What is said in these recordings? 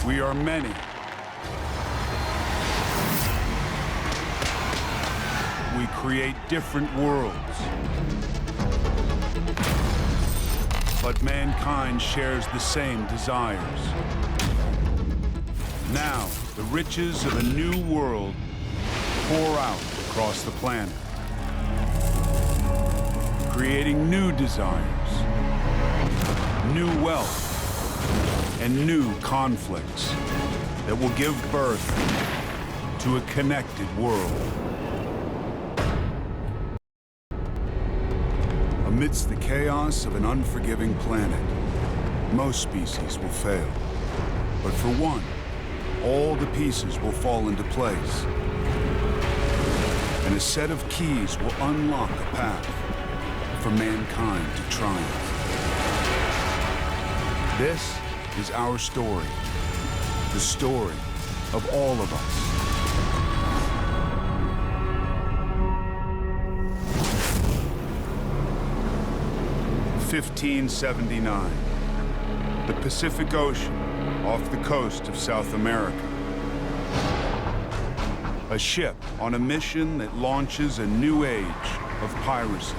We are many. We create different worlds. But mankind shares the same desires. Now, the riches of a new world pour out across the planet, creating new desires, new wealth, and new conflicts that will give birth to a connected world. Amidst the chaos of an unforgiving planet, most species will fail. But for one, all the pieces will fall into place. And a set of keys will unlock a path for mankind to triumph. This is our story, the story of all of us. 1579, the Pacific Ocean off the coast of South America. A ship on a mission that launches a new age of piracy.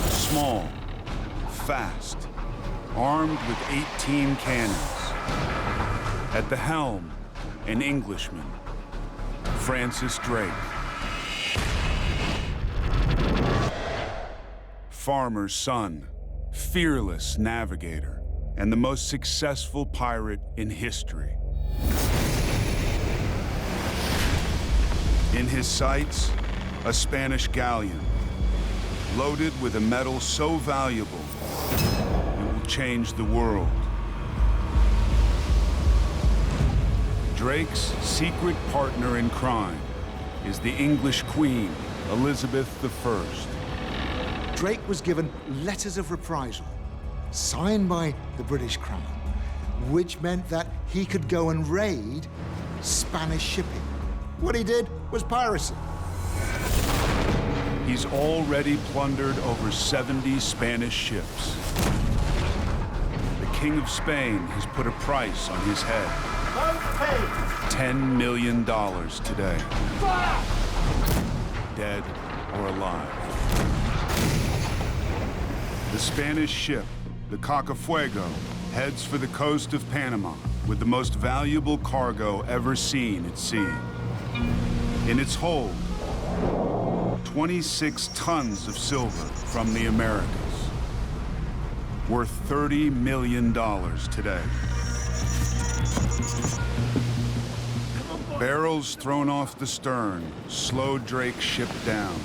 Small, fast, armed with 18 cannons. At the helm, an Englishman, Francis Drake. Farmer's son, fearless navigator, and the most successful pirate in history. In his sights, a Spanish galleon, loaded with a metal so valuable, it will change the world. Drake's secret partner in crime is the English Queen, Elizabeth I. Drake was given letters of reprisal, signed by the British Crown, which meant that he could go and raid Spanish shipping. What he did was piracy. He's already plundered over 70 Spanish ships. The King of Spain has put a price on his head. $10 million today. Dead or alive. The Spanish ship, the Cacafuego, heads for the coast of Panama with the most valuable cargo ever seen at sea. In its hold, 26 tons of silver from the Americas, worth $30 million today. Barrels thrown off the stern slowed Drake's ship down.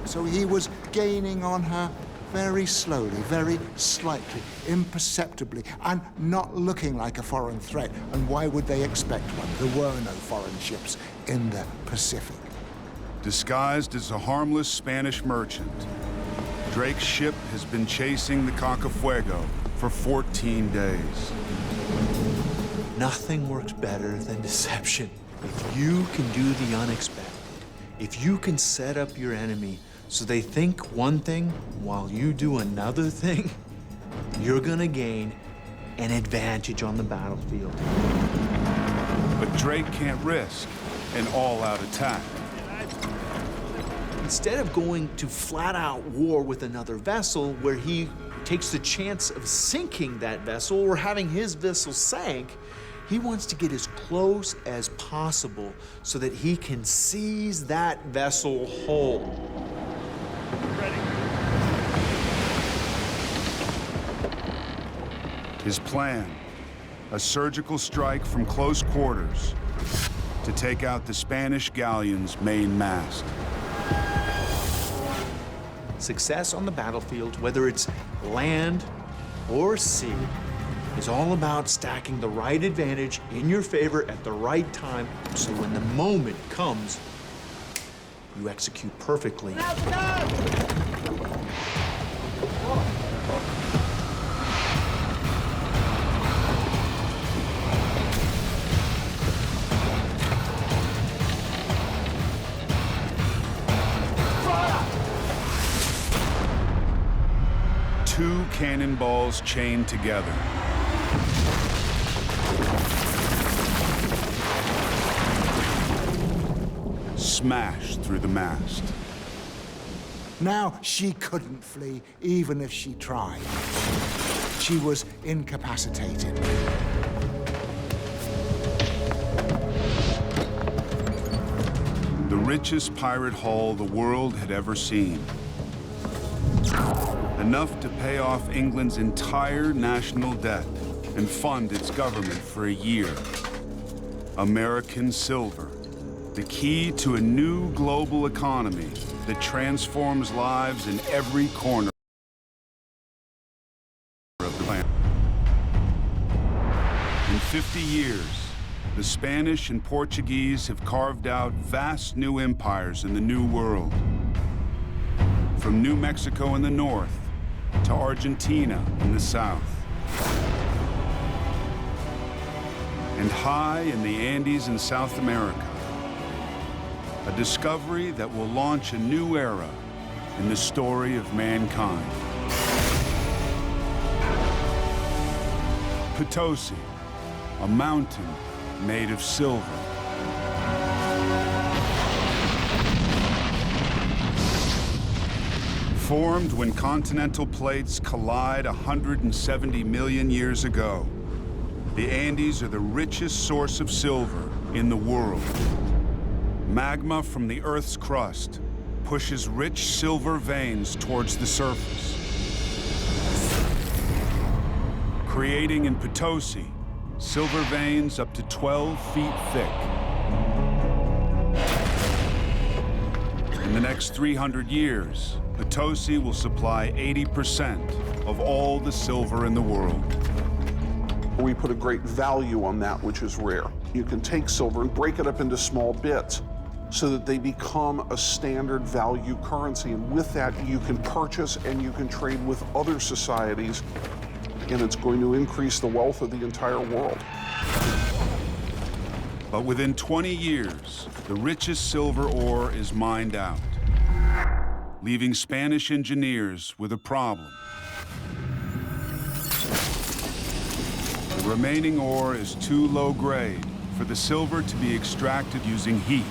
So he was gaining on her very slowly, very slightly, imperceptibly, and not looking like a foreign threat. And why would they expect one? There were no foreign ships in the Pacific. Disguised as a harmless Spanish merchant, Drake's ship has been chasing the Cacafuego for 14 days. Nothing works better than deception. If you can do the unexpected, if you can set up your enemy so they think one thing while you do another thing, you're gonna gain an advantage on the battlefield. But Drake can't risk an all-out attack. Instead of going to flat-out war with another vessel where he takes the chance of sinking that vessel or having his vessel sank, he wants to get as close as possible so that he can seize that vessel whole. His plan, a surgical strike from close quarters to take out the Spanish galleon's main mast. Success on the battlefield, whether it's land or sea, is all about stacking the right advantage in your favor at the right time, so when the moment comes, you execute perfectly. Two cannonballs chained together. smashed through the mast. Now she couldn't flee, even if she tried. She was incapacitated. The richest pirate haul the world had ever seen. Enough to pay off England's entire national debt and fund its government for a year. American silver, the key to a new global economy that transforms lives in every corner of the planet. In 50 years, the Spanish and Portuguese have carved out vast new empires in the New World. From New Mexico in the north to Argentina in the south. And high in the Andes in South America. A discovery that will launch a new era in the story of mankind. Potosi, a mountain made of silver. Formed when continental plates collide 170 million years ago, the Andes are the richest source of silver in the world. Magma from the Earth's crust pushes rich silver veins towards the surface, creating in Potosi silver veins up to 12 feet thick. In the next 300 years, Potosi will supply 80% of all the silver in the world. We put a great value on that which is rare. You can take silver and break it up into small bits so that they become a standard value currency. And with that, you can purchase and you can trade with other societies, and it's going to increase the wealth of the entire world. But within 20 years, the richest silver ore is mined out, leaving Spanish engineers with a problem. The remaining ore is too low grade for the silver to be extracted using heat.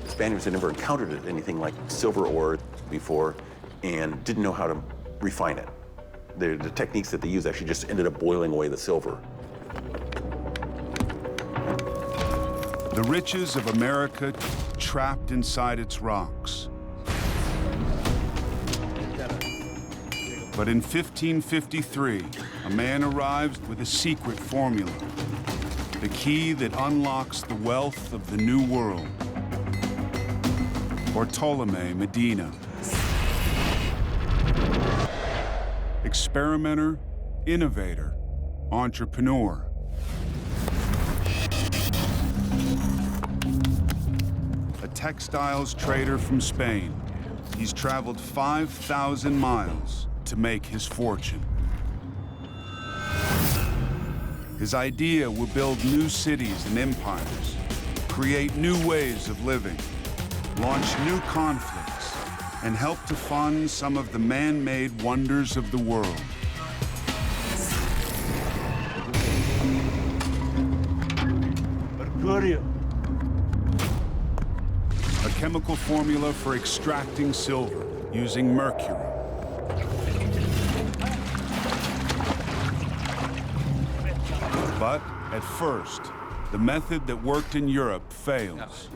Spaniards had never encountered anything like silver ore before and didn't know how to refine it. The techniques that they used actually just ended up boiling away the silver. The riches of America trapped inside its rocks. But in 1553, a man arrives with a secret formula, the key that unlocks the wealth of the New World. Bartolome Medina. Experimenter, innovator, entrepreneur. A textiles trader from Spain, he's traveled 5,000 miles to make his fortune. His idea will build new cities and empires, create new ways of living, launch new conflicts, and help to fund some of the man-made wonders of the world. Mercurio. A chemical formula for extracting silver using mercury. But at first, the method that worked in Europe fails.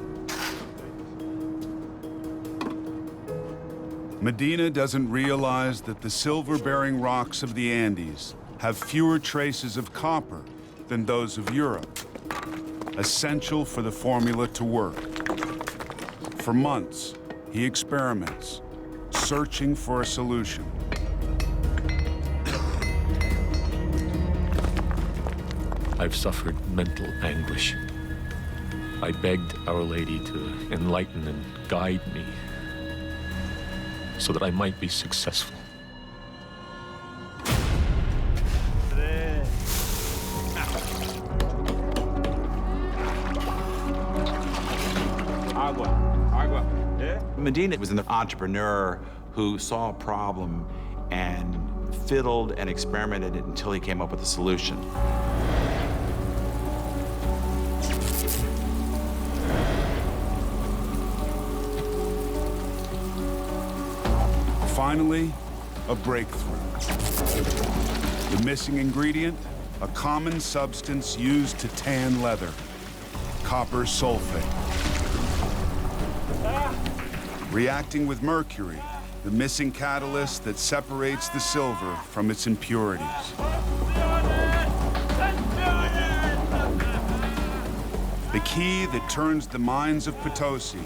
Medina doesn't realize that the silver-bearing rocks of the Andes have fewer traces of copper than those of Europe, essential for the formula to work. For months, he experiments, searching for a solution. I've suffered mental anguish. I begged Our Lady to enlighten and guide me so that I might be successful. Medina was an entrepreneur who saw a problem and fiddled and experimented until he came up with a solution. finally, a breakthrough. The missing ingredient, a common substance used to tan leather, copper sulfate. Reacting with mercury, the missing catalyst that separates the silver from its impurities. The key that turns the mines of Potosi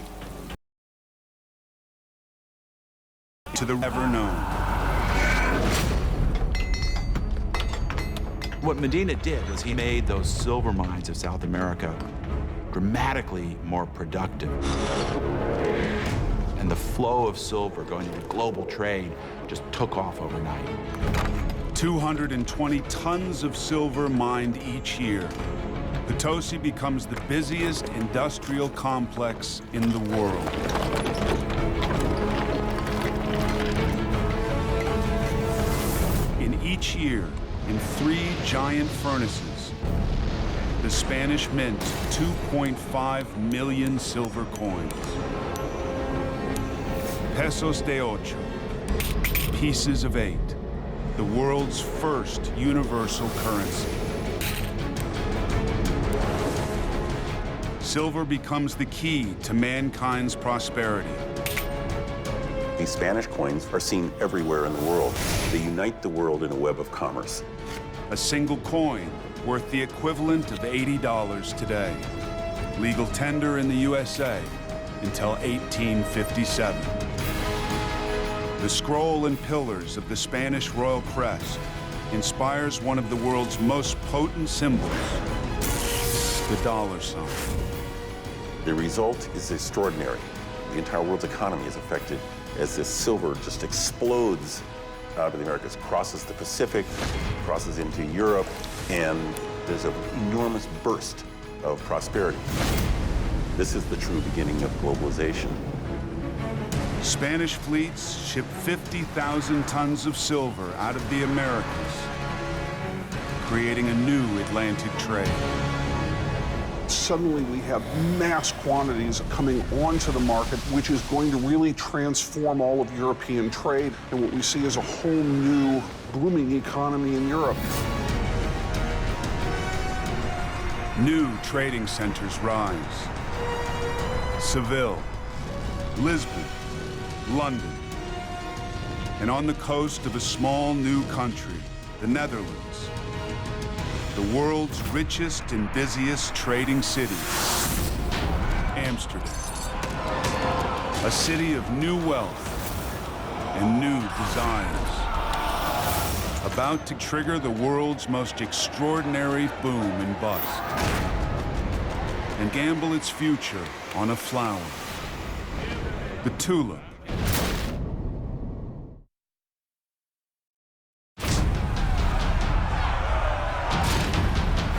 to the ever known. What Medina did was he made those silver mines of South America dramatically more productive. And the flow of silver going into global trade just took off overnight. 220 tons of silver mined each year. Potosi becomes the busiest industrial complex in the world. In each year, in 3 giant furnaces, the Spanish mint 2.5 million silver coins. Pesos de ocho, pieces of 8, the world's first universal currency. Silver becomes the key to mankind's prosperity. These Spanish coins are seen everywhere in the world. They unite the world in a web of commerce. A single coin worth the equivalent of $80 today. Legal tender in the USA until 1857. The scroll and pillars of the Spanish royal crest inspires one of the world's most potent symbols, the dollar sign. The result is extraordinary. The entire world's economy is affected as this silver just explodes out of the Americas, crosses the Pacific, crosses into Europe, and there's an enormous burst of prosperity. This is the true beginning of globalization. Spanish fleets ship 50,000 tons of silver out of the Americas, creating a new Atlantic trade. Suddenly we have mass quantities coming onto the market, which is going to really transform all of European trade. And what we see is a whole new booming economy in Europe. New trading centers rise. Seville, Lisbon, London, and on the coast of a small new country, the Netherlands, the world's richest and busiest trading city, Amsterdam, a city of new wealth and new desires, about to trigger the world's most extraordinary boom and bust, and gamble its future on a flower, the tulip.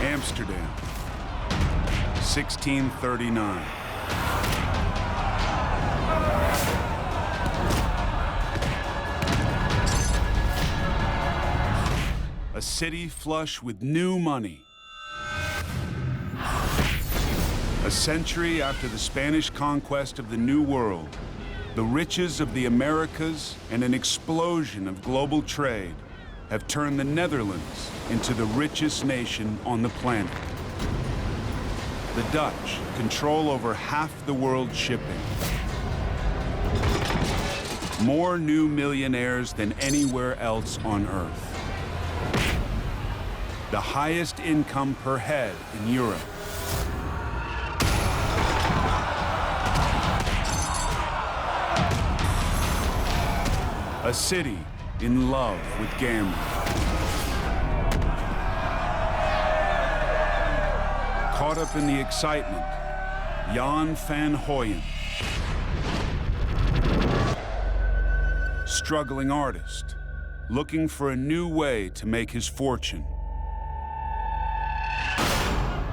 Amsterdam, 1639. A city flush with new money. A century after the Spanish conquest of the New World, the riches of the Americas and an explosion of global trade have turned the Netherlands into the richest nation on the planet. The Dutch control over half the world's shipping. More new millionaires than anywhere else on Earth. The highest income per head in Europe. A city in love with gambling. Caught up in the excitement, Jan van Hoyen. Struggling artist, looking for a new way to make his fortune.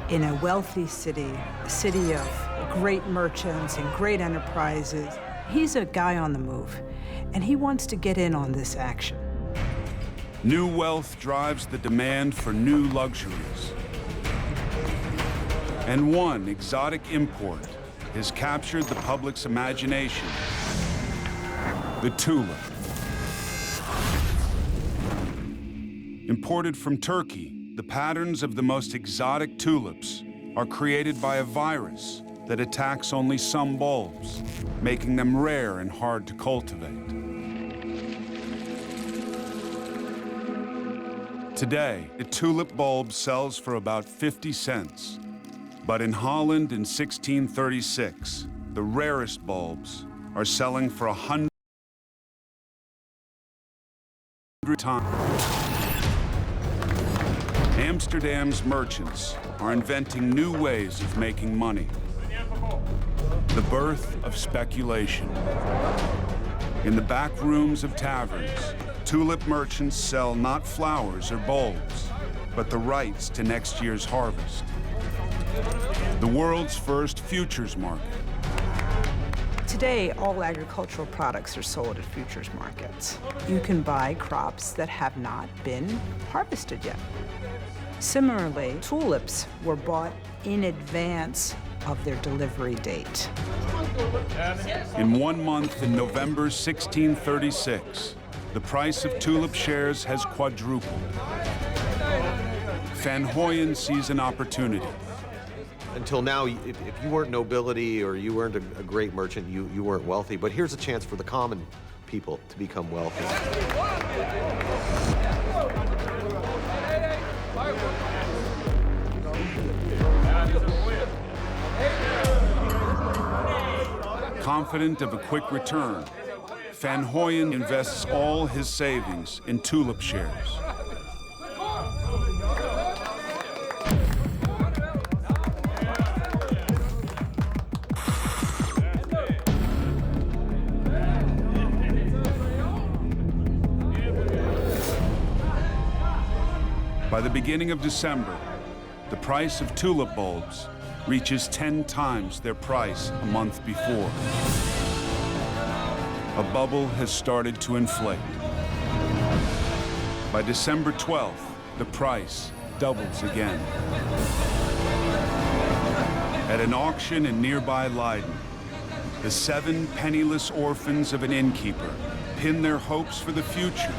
In a wealthy city, a city of great merchants and great enterprises, he's a guy on the move, and he wants to get in on this action. New wealth drives the demand for new luxuries. And one exotic import has captured the public's imagination: the tulip. Imported from Turkey, the patterns of the most exotic tulips are created by a virus that attacks only some bulbs, making them rare and hard to cultivate. Today, a tulip bulb sells for about 50 cents. But in Holland in 1636, the rarest bulbs are selling for 100 times. Amsterdam's merchants are inventing new ways of making money. The birth of speculation. In the back rooms of taverns, tulip merchants sell not flowers or bulbs, but the rights to next year's harvest. The world's first futures market. Today, all agricultural products are sold at futures markets. You can buy crops that have not been harvested yet. Similarly, tulips were bought in advance of their delivery date. In 1 month in November 1636, the price of tulip shares has quadrupled. Van Hoyen sees an opportunity. Until now, if you weren't nobility or you weren't a great merchant, you weren't wealthy. But here's a chance for the common people to become wealthy. Confident of a quick return, Van Hoyen invests all his savings in tulip shares. By the beginning of December, the price of tulip bulbs reaches 10 times their price a month before. A bubble has started to inflate. By December 12th, the price doubles again. At an auction in nearby Leiden, the 7 penniless orphans of an innkeeper pin their hopes for the future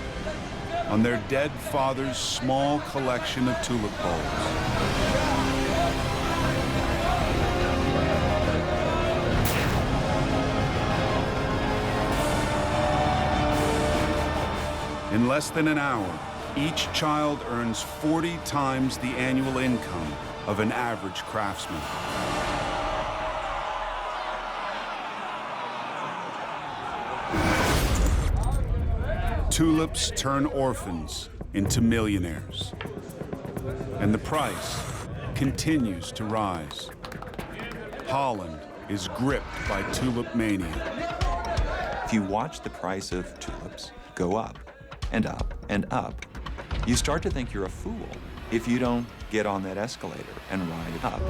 on their dead father's small collection of tulip bulbs. In less than an hour, each child earns 40 times the annual income of an average craftsman. Tulips turn orphans into millionaires. And the price continues to rise. Holland is gripped by tulip mania. If you watch the price of tulips go up and up and up, you start to think you're a fool if you don't get on that escalator and ride it up.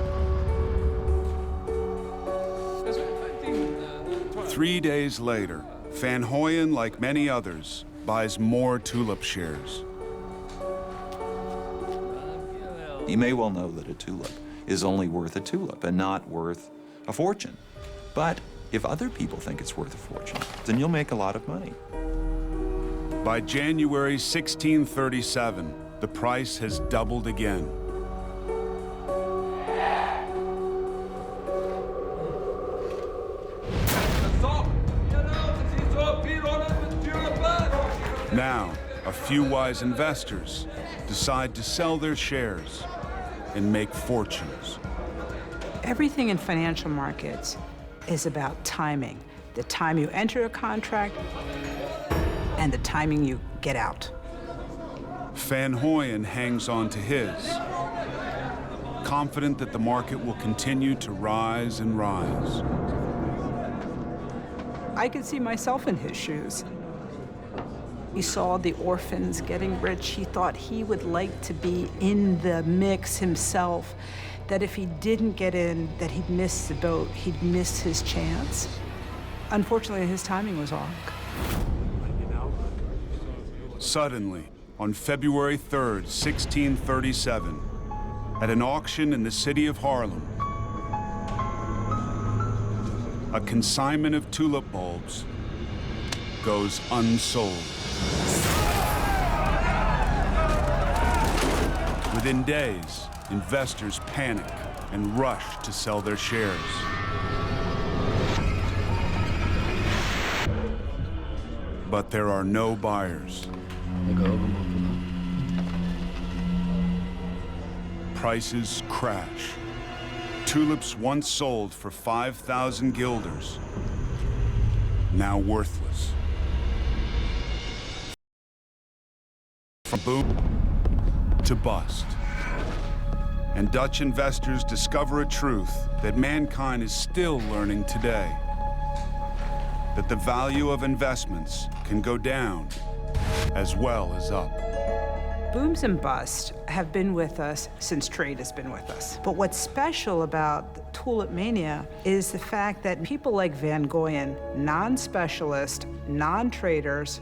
3 days later, Van Hoyen, like many others, buys more tulip shares. You may well know that a tulip is only worth a tulip and not worth a fortune. But if other people think it's worth a fortune, then you'll make a lot of money. By January 1637, the price has doubled again. Now, a few wise investors decide to sell their shares and make fortunes. Everything in financial markets is about timing. The time you enter a contract and the timing you get out. Van Hoyen hangs on to his, confident that the market will continue to rise and rise. I could see myself in his shoes. He saw the orphans getting rich. He thought he would like to be in the mix himself, that if he didn't get in, that he'd miss the boat, he'd miss his chance. Unfortunately, his timing was off. Suddenly, on February 3rd, 1637, at an auction in the city of Haarlem, a consignment of tulip bulbs goes unsold. Within days, investors panic and rush to sell their shares. But there are no buyers. Prices crash. Tulips once sold for 5,000 guilders, now worthless. From boom to bust. And Dutch investors discover a truth that mankind is still learning today. That the value of investments can go down as well as up. Booms and busts have been with us since trade has been with us. But what's special about tulip mania is the fact that people like Van Goyen, non-specialists, non-traders,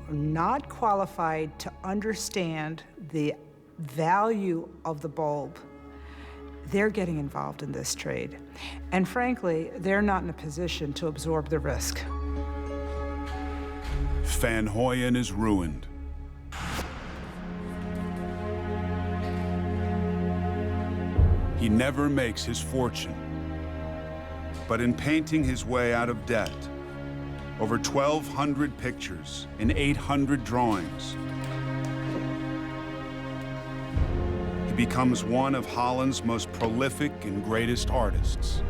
are not qualified to understand the value of the bulb. They're getting involved in this trade. And frankly, they're not in a position to absorb the risk. Van Goyen is ruined. He never makes his fortune. But in painting his way out of debt, over 1,200 pictures and 800 drawings, he becomes one of Holland's most prolific and greatest artists.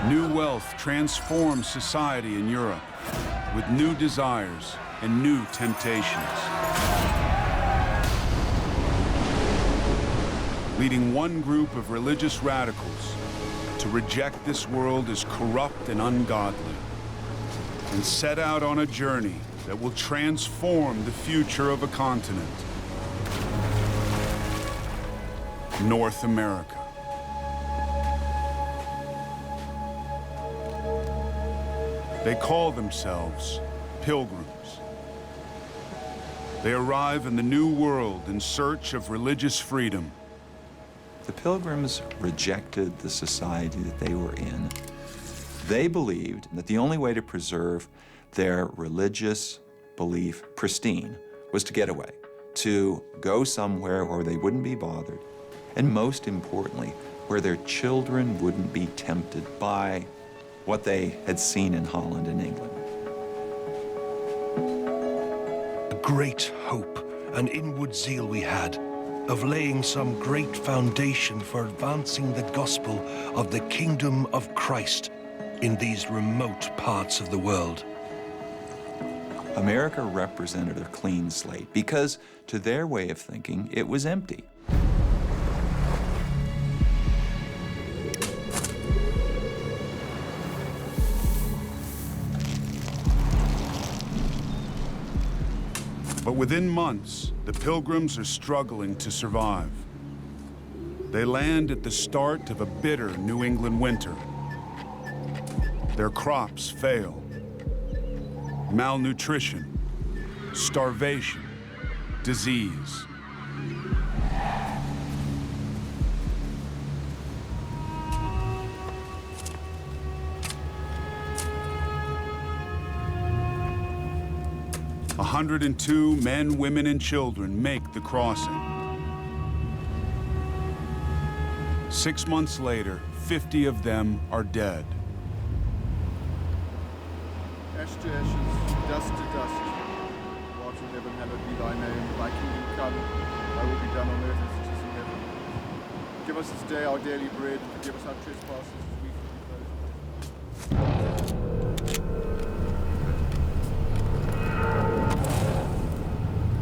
New wealth transforms society in Europe with new desires and new temptations, leading one group of religious radicals to reject this world as corrupt and ungodly and set out on a journey that will transform the future of a continent, North America. They call themselves pilgrims. They arrive in the New World in search of religious freedom. The Pilgrims rejected the society that they were in. They believed that the only way to preserve their religious belief pristine was to get away, to go somewhere where they wouldn't be bothered, and most importantly, where their children wouldn't be tempted by what they had seen in Holland and England. A great hope and inward zeal we had of laying some great foundation for advancing the gospel of the kingdom of Christ in these remote parts of the world. America represented a clean slate because, to their way of thinking, it was empty. But within months, the Pilgrims are struggling to survive. They land at the start of a bitter New England winter. Their crops fail. Malnutrition, starvation, disease. A 102 men, women, and children make the crossing. 6 months later, 50 of them are dead. Ash to ashes, dust to dust. Lord in heaven, hallowed be thy name. Thy kingdom come, thy will be done on earth as it is in heaven. Give us this day our daily bread, and forgive us our trespasses as we forgive those.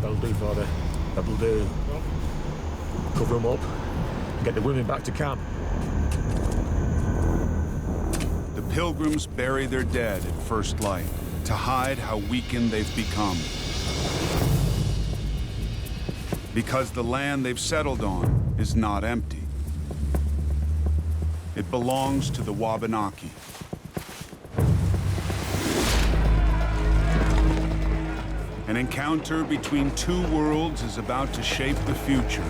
That'll do, Father. That'll do. Cover them up and get the women back to camp. The Pilgrims bury their dead at first light to hide how weakened they've become. Because the land they've settled on is not empty. It belongs to the Wabanaki. An encounter between two worlds is about to shape the future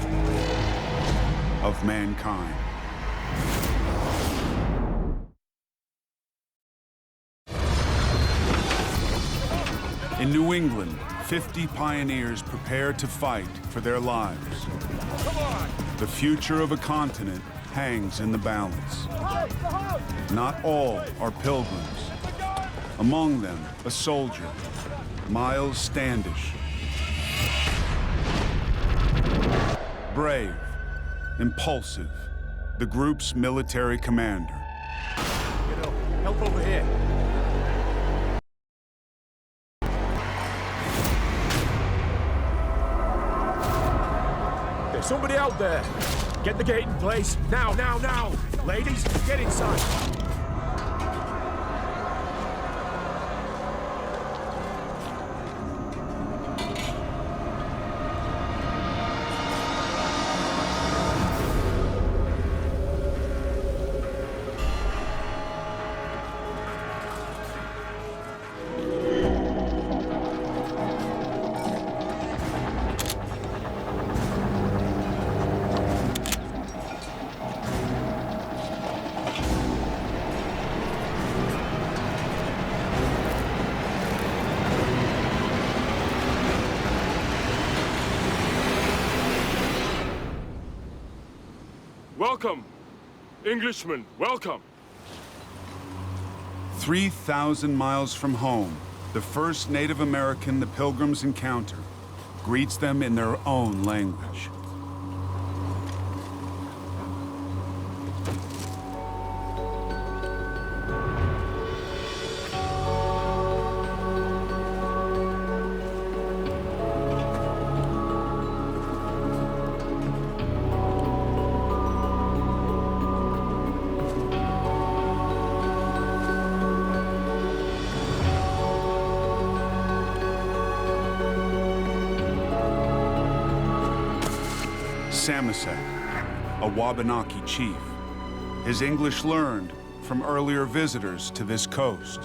of mankind. In New England, 50 pioneers prepare to fight for their lives. The future of a continent hangs in the balance. Not all are pilgrims. Among them, a soldier, Miles Standish. Brave, impulsive, the group's military commander. Help over here. There's somebody out there. Get the gate in place. Now, now, now. Ladies, get inside. Welcome, Englishmen, welcome. 3,000 miles from home, the first Native American the Pilgrims encounter greets them in their own language. Samoset, a Wabanaki chief. His English learned from earlier visitors to this coast.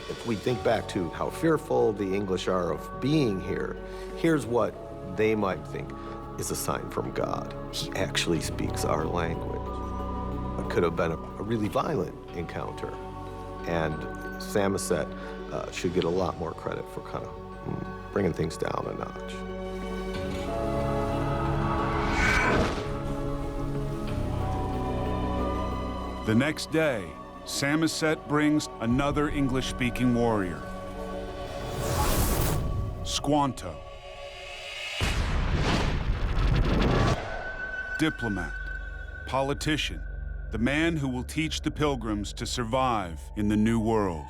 If we think back to how fearful the English are of being here, here's what they might think is a sign from God. He actually speaks our language. It could have been a really violent encounter, and Samoset should get a lot more credit for kind of bringing things down a notch. The next day, Samoset brings another English-speaking warrior, Squanto. Diplomat, politician, the man who will teach the Pilgrims to survive in the New World.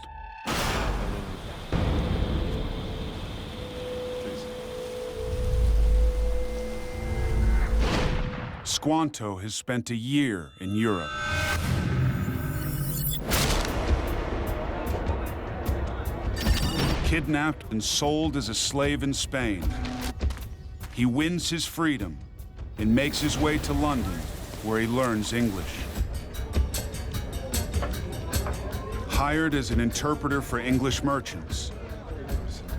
Squanto has spent a year in Europe. Kidnapped and sold as a slave in Spain. He wins his freedom and makes his way to London, where he learns English. Hired as an interpreter for English merchants,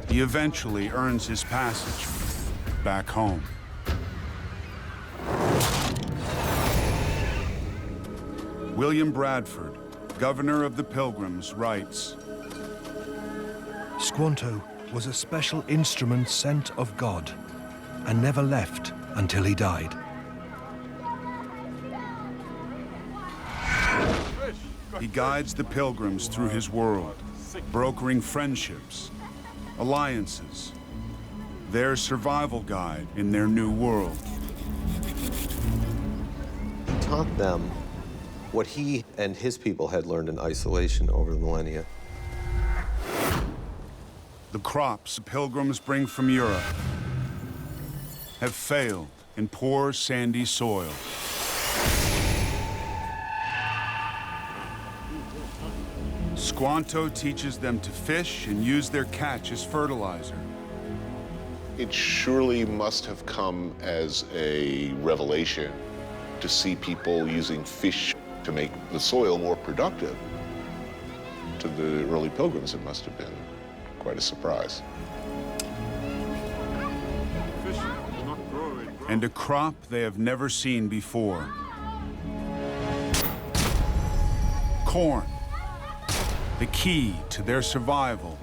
he eventually earns his passage back home. William Bradford, governor of the Pilgrims, writes, Squanto was a special instrument sent of God and never left until he died. He guides the Pilgrims through his world, brokering friendships, alliances, their survival guide in their new world. He taught them what he and his people had learned in isolation over the millennia. The crops the Pilgrims bring from Europe have failed in poor, sandy soil. Squanto teaches them to fish and use their catch as fertilizer. It surely must have come as a revelation to see people using fish to make the soil more productive. To the early Pilgrims, it must have been quite a surprise. And a crop they have never seen before. Corn, the key to their survival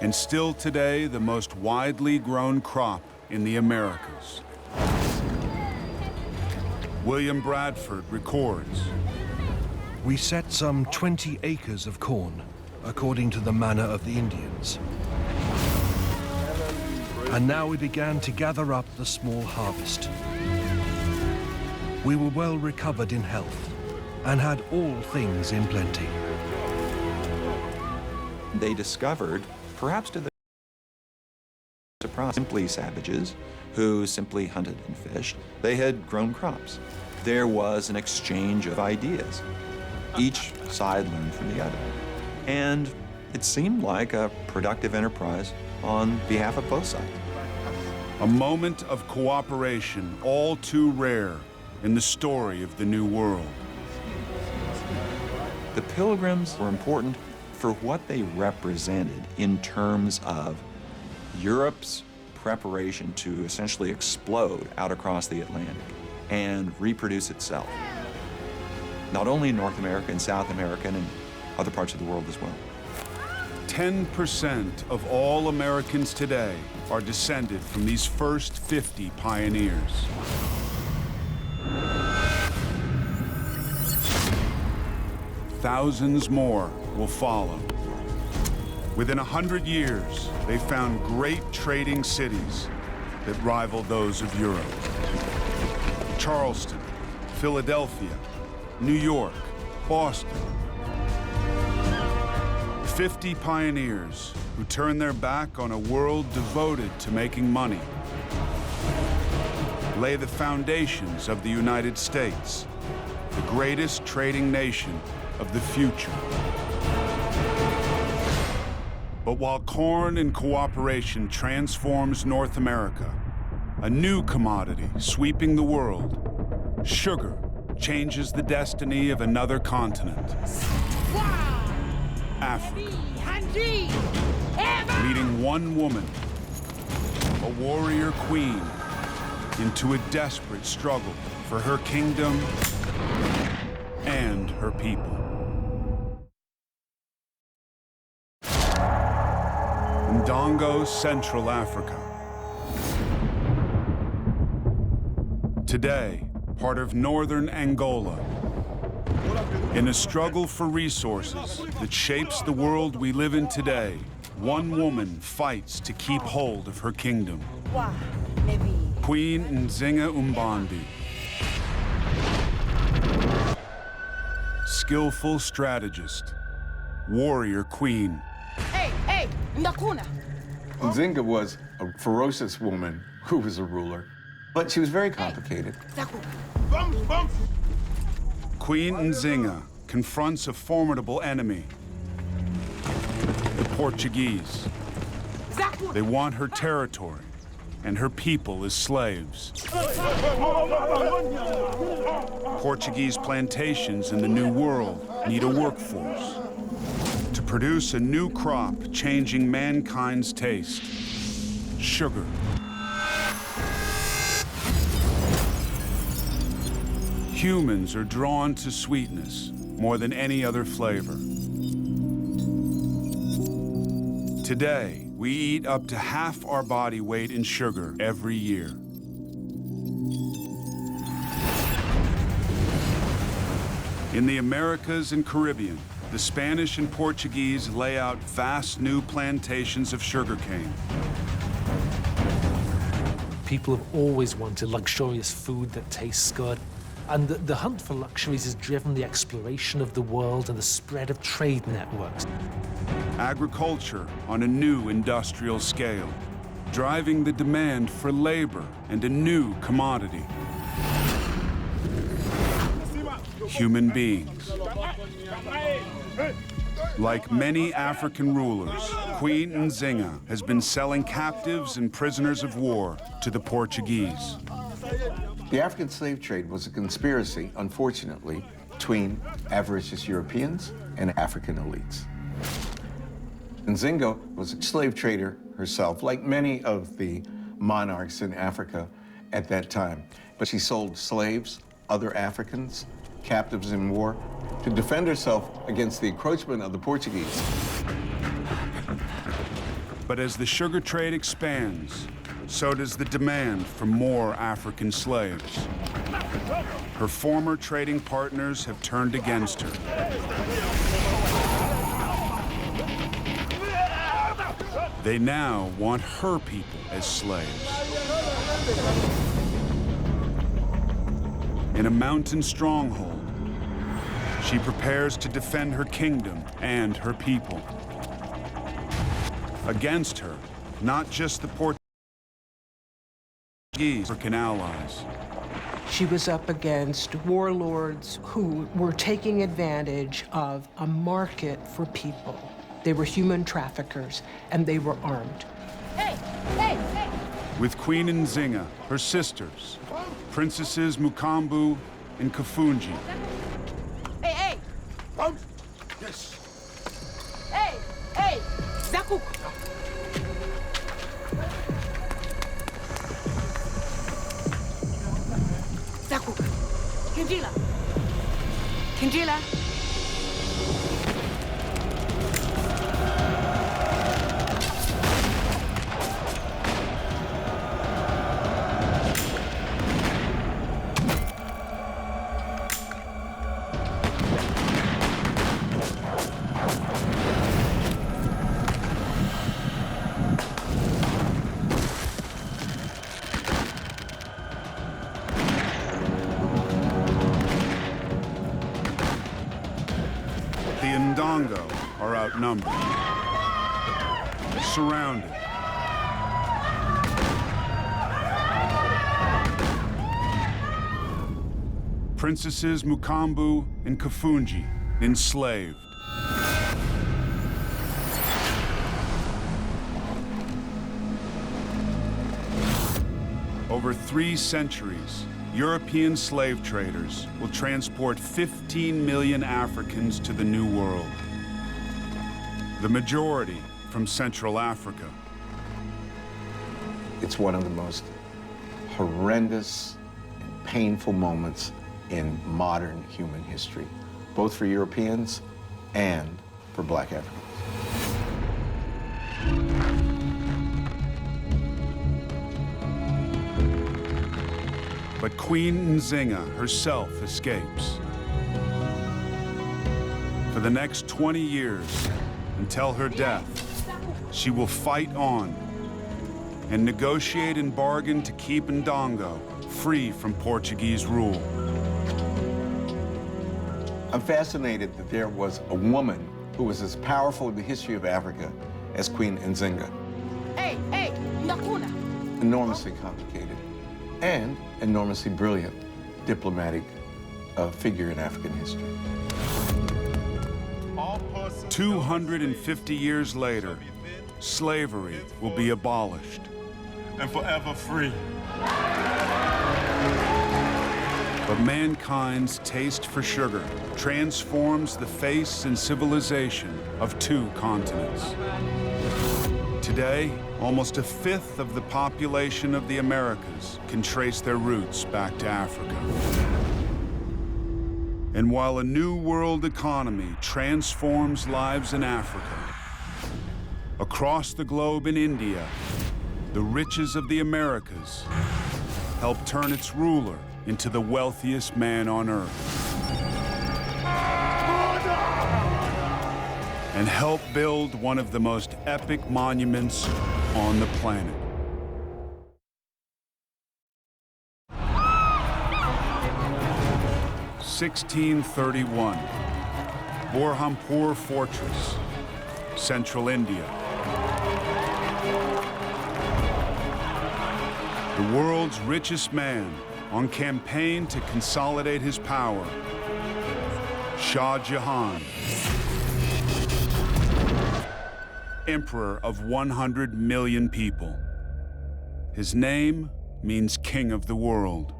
and still today the most widely grown crop in the Americas. William Bradford records, We set some 20 acres of corn, according to the manner of the Indians. And now we began to gather up the small harvest. We were well recovered in health, and had all things in plenty. They discovered, perhaps to their surprise, simply savages who simply hunted and fished. They had grown crops. There was an exchange of ideas. Each side learned from the other. And it seemed like a productive enterprise on behalf of both sides. a moment of cooperation all too rare in the story of the New World. The Pilgrims were important for what they represented in terms of Europe's preparation to essentially explode out across the Atlantic and reproduce itself, not only in North America and South America and other parts of the world as well. 10% of all Americans today are descended from these first 50 pioneers. Thousands more will follow. Within 100 years, they found great trading cities that rival those of Europe. Charleston, Philadelphia, New York, Boston. 50 pioneers who turned their back on a world devoted to making money, lay the foundations of the United States, the greatest trading nation of the future. But while corn and cooperation transforms North America, a new commodity sweeping the world, sugar, changes the destiny of another continent. Africa. Leading one woman, a warrior queen, into a desperate struggle for her kingdom and her people. Ndongo, Central Africa. Today, part of northern Angola. In a struggle for resources that shapes the world we live in today, one woman fights to keep hold of her kingdom. Queen Nzinga Umbandi. Skillful strategist, warrior queen. Hey, Ndakuna! Nzinga was a ferocious woman who was a ruler, but she was very complicated. Queen Nzinga confronts a formidable enemy, the Portuguese. They want her territory and her people as slaves. Portuguese plantations in the New World need a workforce to produce a new crop changing mankind's taste, sugar. Humans are drawn to sweetness more than any other flavor. Today, we eat up to half our body weight in sugar every year. In the Americas and Caribbean, the Spanish and Portuguese lay out vast new plantations of sugarcane. People have always wanted luxurious food that tastes good. And the hunt for luxuries has driven the exploration of the world and the spread of trade networks. Agriculture on a new industrial scale, driving the demand for labor and a new commodity. Human beings. Like many African rulers, Queen Nzinga has been selling captives and prisoners of war to the Portuguese. The African slave trade was a conspiracy, unfortunately, between avaricious Europeans and African elites. Nzinga was a slave trader herself, like many of the monarchs in Africa at that time. But she sold slaves, other Africans, captives in war, to defend herself against the encroachment of the Portuguese. But as the sugar trade expands, so does the demand for more African slaves. Her former trading partners have turned against her. They now want her people as slaves. In a mountain stronghold, she prepares to defend her kingdom and her people. Against her, not just the Portuguese, African allies. She was up against warlords who were taking advantage of a market for people. They were human traffickers, and they were armed. Hey, hey, hey! With Queen Nzinga, her sisters, Princesses Mukambu and Kafunji. Hey, hey! Yes. Hey, hey! Zakuk! Zakuk! Kindila! Kindila! The Ndongo are outnumbered, surrounded. Princesses Mukambu and Kafunji enslaved. Over 3 centuries, European slave traders will transport 15 million Africans to the New World. The majority from Central Africa. It's one of the most horrendous and painful moments in modern human history, both for Europeans and for Black Africans. But Queen Nzinga herself escapes. For the next 20 years, until her death, she will fight on and negotiate and bargain to keep Ndongo free from Portuguese rule. I'm fascinated that there was a woman who was as powerful in the history of Africa as Queen Nzinga. Hey, hey! Ndakuna! Enormously complicated and enormously brilliant diplomatic figure in African history. 250 years later, slavery will be abolished. And forever free. But mankind's taste for sugar transforms the face and civilization of 2 continents. Today, almost a fifth of the population of the Americas can trace their roots back to Africa. And while a new world economy transforms lives in Africa, across the globe in India, the riches of the Americas help turn its ruler into the wealthiest man on earth. And help build one of the most epic monuments on the planet. (1631), Burhanpur Fortress, central India. The world's richest man on campaign to consolidate his power, Shah Jahan, emperor of 100 million people. His name means king of the world.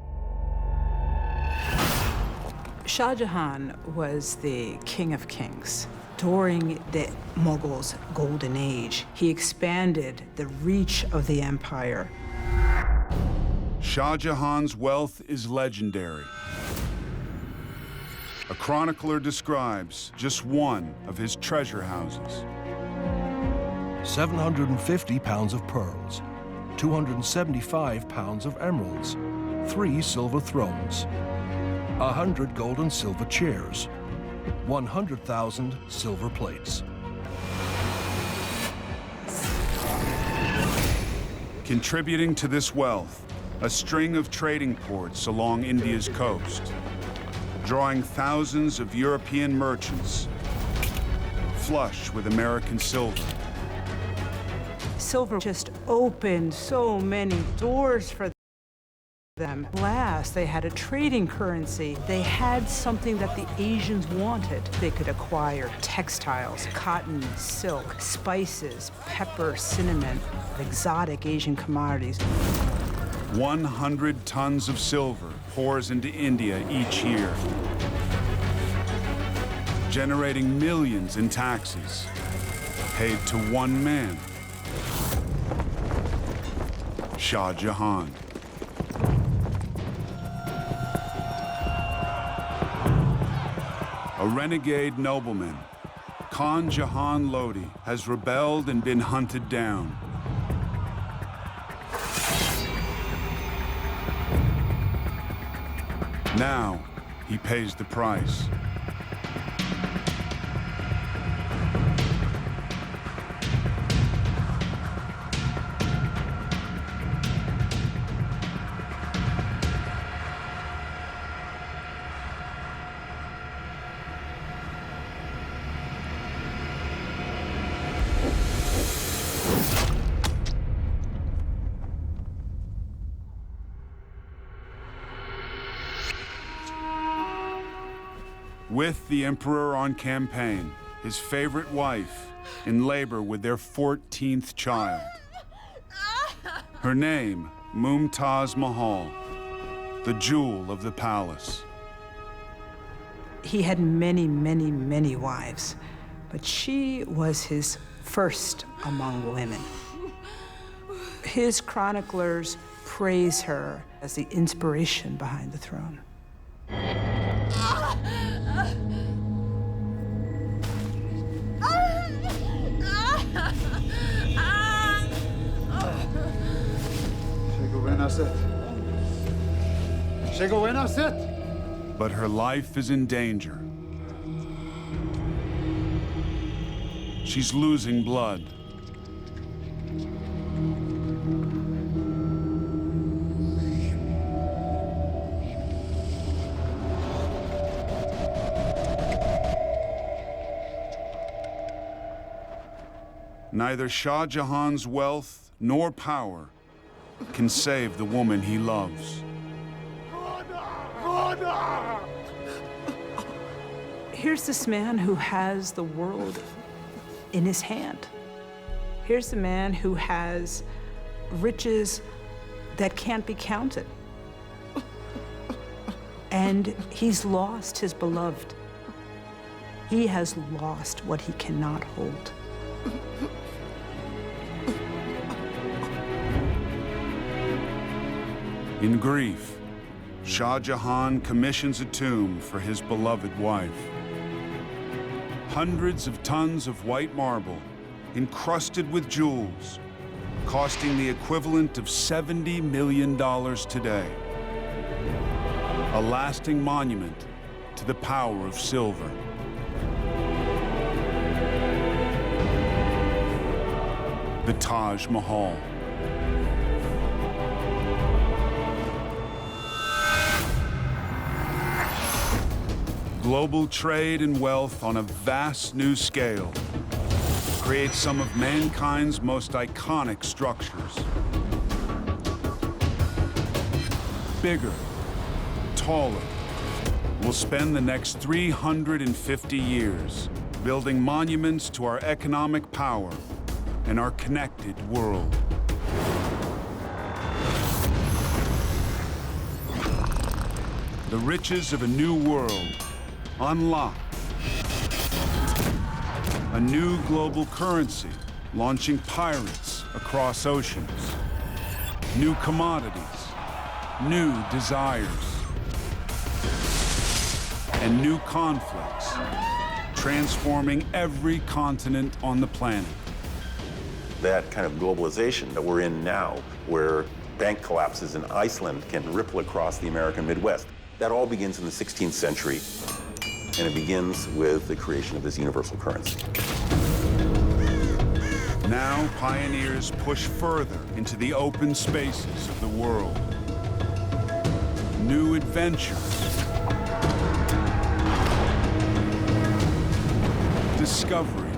Shah Jahan was the king of kings. During the Mughals' golden age, he expanded the reach of the empire. Shah Jahan's wealth is legendary. A chronicler describes just one of his treasure houses. 750 pounds of pearls, 275 pounds of emeralds, 3 silver thrones, 100 gold and silver chairs, 100,000 silver plates. Contributing to this wealth, a string of trading ports along India's coast, drawing thousands of European merchants, flush with American silver. Silver just opened so many doors for them. Last, they had a trading currency. They had something that the Asians wanted. They could acquire textiles, cotton, silk, spices, pepper, cinnamon, exotic Asian commodities. 100 tons of silver pours into India each year, generating millions in taxes paid to one man, Shah Jahan. A renegade nobleman, Khan Jahan Lodi has rebelled and been hunted down. Now, he pays the price. With the emperor on campaign, his favorite wife in labor with their 14th child. Her name, Mumtaz Mahal, the jewel of the palace. He had many, many, many wives, but she was his first among women. His chroniclers praise her as the inspiration behind the throne. But her life is in danger. She's losing blood. Neither Shah Jahan's wealth nor power can save the woman he loves. Here's this man who has the world in his hand. Here's the man who has riches that can't be counted. And he's lost his beloved. He has lost what he cannot hold. In grief, Shah Jahan commissions a tomb for his beloved wife. Hundreds of tons of white marble, encrusted with jewels, costing the equivalent of $70 million today. A lasting monument to the power of silver. The Taj Mahal. Global trade and wealth on a vast new scale creates some of mankind's most iconic structures. Bigger, taller. We'll spend the next 350 years building monuments to our economic power and our connected world. The riches of a new world unlocked. A new global currency launching pirates across oceans. New commodities, new desires, and new conflicts, transforming every continent on the planet. that kind of globalization that we're in now, where bank collapses in Iceland can ripple across the American Midwest. That all begins in the 16th century, and it begins with the creation of this universal currency. Now, pioneers push further into the open spaces of the world. New adventures, discoveries,